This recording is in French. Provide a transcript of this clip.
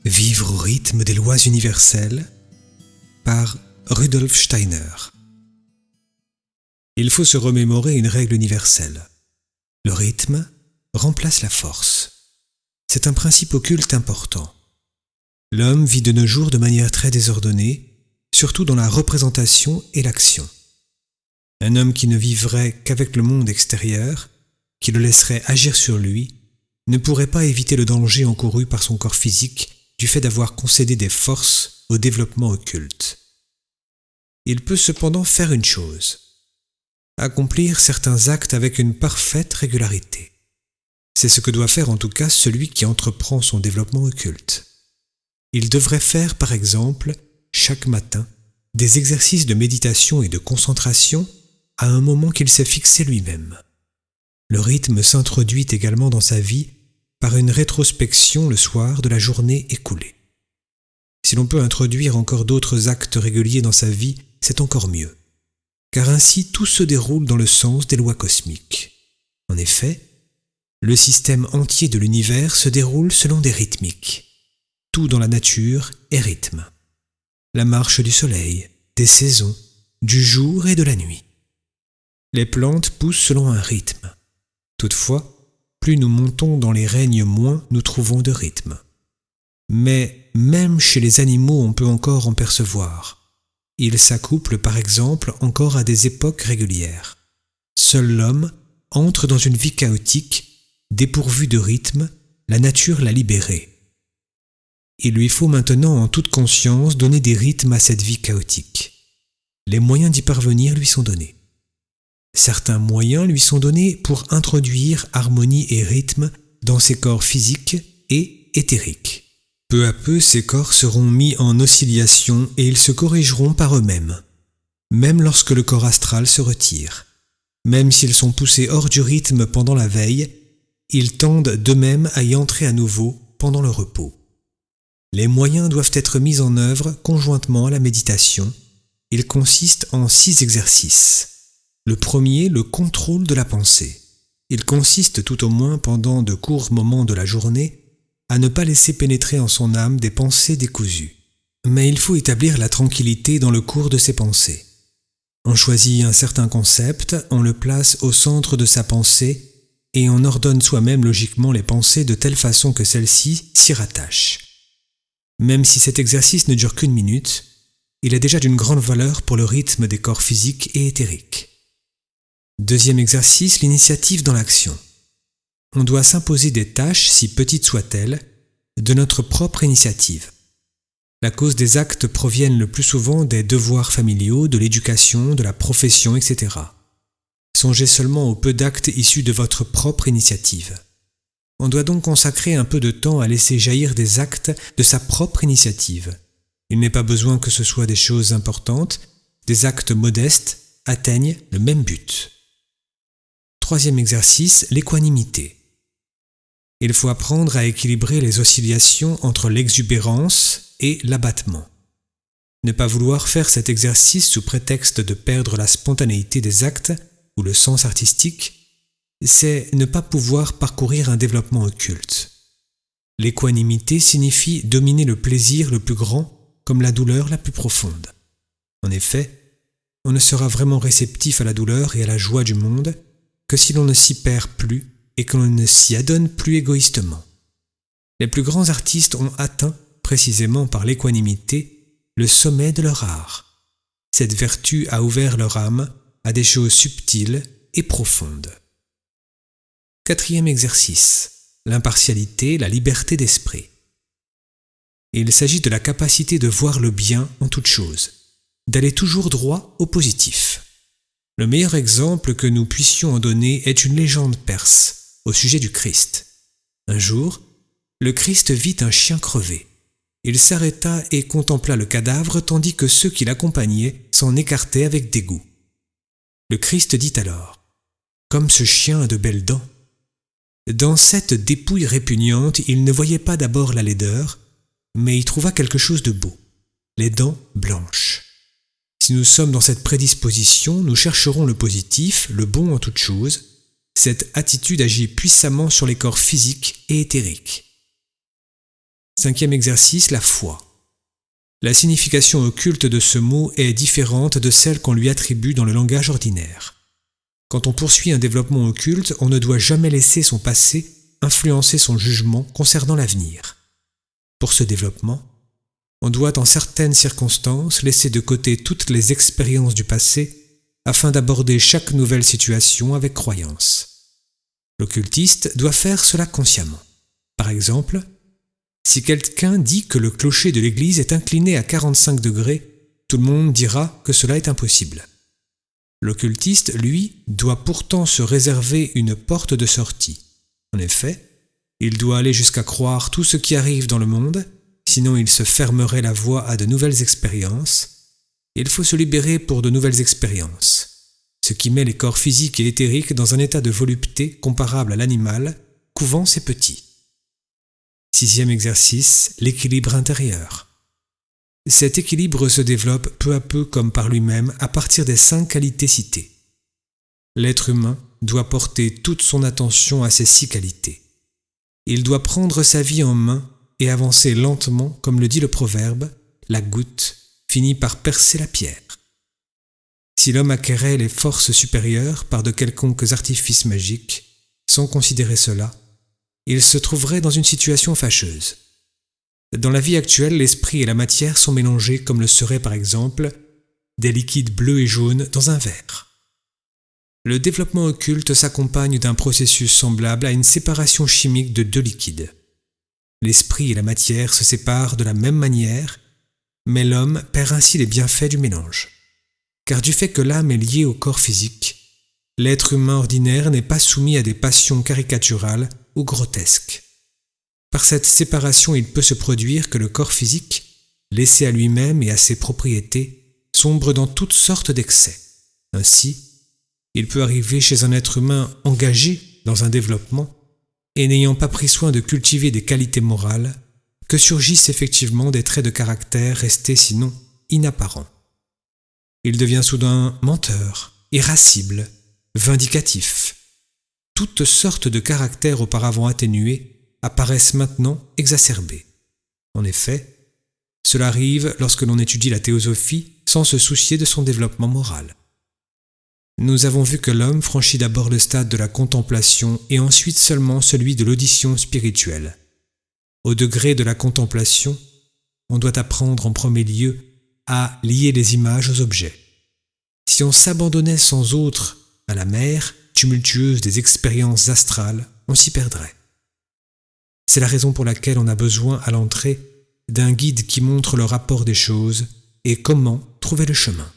Vivre au rythme des lois universelles par Rudolf Steiner. Il faut se remémorer une règle universelle. Le rythme remplace la force. C'est un principe occulte important. L'homme vit de nos jours de manière très désordonnée, surtout dans la représentation et l'action. Un homme qui ne vivrait qu'avec le monde extérieur, qui le laisserait agir sur lui, ne pourrait pas éviter le danger encouru par son corps physique du fait d'avoir concédé des forces au développement occulte. Il peut cependant faire une chose, accomplir certains actes avec une parfaite régularité. C'est ce que doit faire en tout cas celui qui entreprend son développement occulte. Il devrait faire par exemple, chaque matin, des exercices de méditation et de concentration à un moment qu'il s'est fixé lui-même. Le rythme s'introduit également dans sa vie par une rétrospection le soir de la journée écoulée. Si l'on peut introduire encore d'autres actes réguliers dans sa vie, c'est encore mieux, car ainsi tout se déroule dans le sens des lois cosmiques. En effet, le système entier de l'univers se déroule selon des rythmiques. Tout dans la nature est rythme. La marche du soleil, des saisons, du jour et de la nuit. Les plantes poussent selon un rythme. Toutefois, plus nous montons dans les règnes, moins nous trouvons de rythme. Mais même chez les animaux, on peut encore en percevoir. Ils s'accouplent par exemple encore à des époques régulières. Seul l'homme entre dans une vie chaotique, dépourvue de rythme, la nature l'a libéré. Il lui faut maintenant en toute conscience donner des rythmes à cette vie chaotique. Les moyens d'y parvenir lui sont donnés. Certains moyens lui sont donnés pour introduire harmonie et rythme dans ses corps physiques et éthériques. Peu à peu, ces corps seront mis en oscillation et ils se corrigeront par eux-mêmes, même lorsque le corps astral se retire. Même s'ils sont poussés hors du rythme pendant la veille, ils tendent d'eux-mêmes à y entrer à nouveau pendant le repos. Les moyens doivent être mis en œuvre conjointement à la méditation. Ils consistent en 6 exercices. Le premier, le contrôle de la pensée. Il consiste tout au moins pendant de courts moments de la journée à ne pas laisser pénétrer en son âme des pensées décousues. Mais il faut établir la tranquillité dans le cours de ses pensées. On choisit un certain concept, on le place au centre de sa pensée et on ordonne soi-même logiquement les pensées de telle façon que celles-ci s'y rattachent. Même si cet exercice ne dure qu'1 minute, il est déjà d'une grande valeur pour le rythme des corps physiques et éthériques. Deuxième exercice, l'initiative dans l'action. On doit s'imposer des tâches, si petites soient-elles, de notre propre initiative. La cause des actes proviennent le plus souvent des devoirs familiaux, de l'éducation, de la profession, etc. Songez seulement au peu d'actes issus de votre propre initiative. On doit donc consacrer un peu de temps à laisser jaillir des actes de sa propre initiative. Il n'est pas besoin que ce soit des choses importantes, des actes modestes atteignent le même but. Troisième exercice, l'équanimité. Il faut apprendre à équilibrer les oscillations entre l'exubérance et l'abattement. Ne pas vouloir faire cet exercice sous prétexte de perdre la spontanéité des actes ou le sens artistique, c'est ne pas pouvoir parcourir un développement occulte. L'équanimité signifie dominer le plaisir le plus grand comme la douleur la plus profonde. En effet, on ne sera vraiment réceptif à la douleur et à la joie du monde que si l'on ne s'y perd plus et que l'on ne s'y adonne plus égoïstement. Les plus grands artistes ont atteint, précisément par l'équanimité, le sommet de leur art. Cette vertu a ouvert leur âme à des choses subtiles et profondes. Quatrième exercice, l'impartialité, la liberté d'esprit. Il s'agit de la capacité de voir le bien en toute chose, d'aller toujours droit au positif. Le meilleur exemple que nous puissions en donner est une légende perse au sujet du Christ. Un jour, le Christ vit un chien crevé. Il s'arrêta et contempla le cadavre tandis que ceux qui l'accompagnaient s'en écartaient avec dégoût. Le Christ dit alors : « Comme ce chien a de belles dents !» Dans cette dépouille répugnante, il ne voyait pas d'abord la laideur, mais y trouva quelque chose de beau, les dents blanches. Si nous sommes dans cette prédisposition, nous chercherons le positif, le bon en toute chose. Cette attitude agit puissamment sur les corps physiques et éthériques. 5e exercice, la foi. La signification occulte de ce mot est différente de celle qu'on lui attribue dans le langage ordinaire. Quand on poursuit un développement occulte, on ne doit jamais laisser son passé influencer son jugement concernant l'avenir. Pour ce développement, on doit en certaines circonstances laisser de côté toutes les expériences du passé afin d'aborder chaque nouvelle situation avec croyance. L'occultiste doit faire cela consciemment. Par exemple, si quelqu'un dit que le clocher de l'église est incliné à 45 degrés, tout le monde dira que cela est impossible. L'occultiste, lui, doit pourtant se réserver une porte de sortie. En effet, il doit aller jusqu'à croire tout ce qui arrive dans le monde, sinon il se fermerait la voie à de nouvelles expériences. Il faut se libérer pour de nouvelles expériences, ce qui met les corps physiques et éthériques dans un état de volupté comparable à l'animal, couvant ses petits. 6e exercice, l'équilibre intérieur. Cet équilibre se développe peu à peu comme par lui-même à partir des 5 qualités citées. L'être humain doit porter toute son attention à ces 6 qualités. Il doit prendre sa vie en main et avancer lentement, comme le dit le proverbe, la goutte finit par percer la pierre. Si l'homme acquérait les forces supérieures par de quelconques artifices magiques, sans considérer cela, il se trouverait dans une situation fâcheuse. Dans la vie actuelle, l'esprit et la matière sont mélangés comme le seraient par exemple des liquides bleus et jaunes dans un verre. Le développement occulte s'accompagne d'un processus semblable à une séparation chimique de 2 liquides. L'esprit et la matière se séparent de la même manière, mais l'homme perd ainsi les bienfaits du mélange. Car du fait que l'âme est liée au corps physique, l'être humain ordinaire n'est pas soumis à des passions caricaturales ou grotesques. Par cette séparation, il peut se produire que le corps physique, laissé à lui-même et à ses propriétés, sombre dans toutes sortes d'excès. Ainsi, il peut arriver chez un être humain engagé dans un développement et n'ayant pas pris soin de cultiver des qualités morales, que surgissent effectivement des traits de caractère restés sinon inapparents. Il devient soudain menteur, irascible, vindicatif. Toutes sortes de caractères auparavant atténués apparaissent maintenant exacerbés. En effet, cela arrive lorsque l'on étudie la théosophie sans se soucier de son développement moral. Nous avons vu que l'homme franchit d'abord le stade de la contemplation et ensuite seulement celui de l'audition spirituelle. Au degré de la contemplation, on doit apprendre en premier lieu à lier les images aux objets. Si on s'abandonnait sans autre à la mer tumultueuse des expériences astrales, on s'y perdrait. C'est la raison pour laquelle on a besoin à l'entrée d'un guide qui montre le rapport des choses et comment trouver le chemin.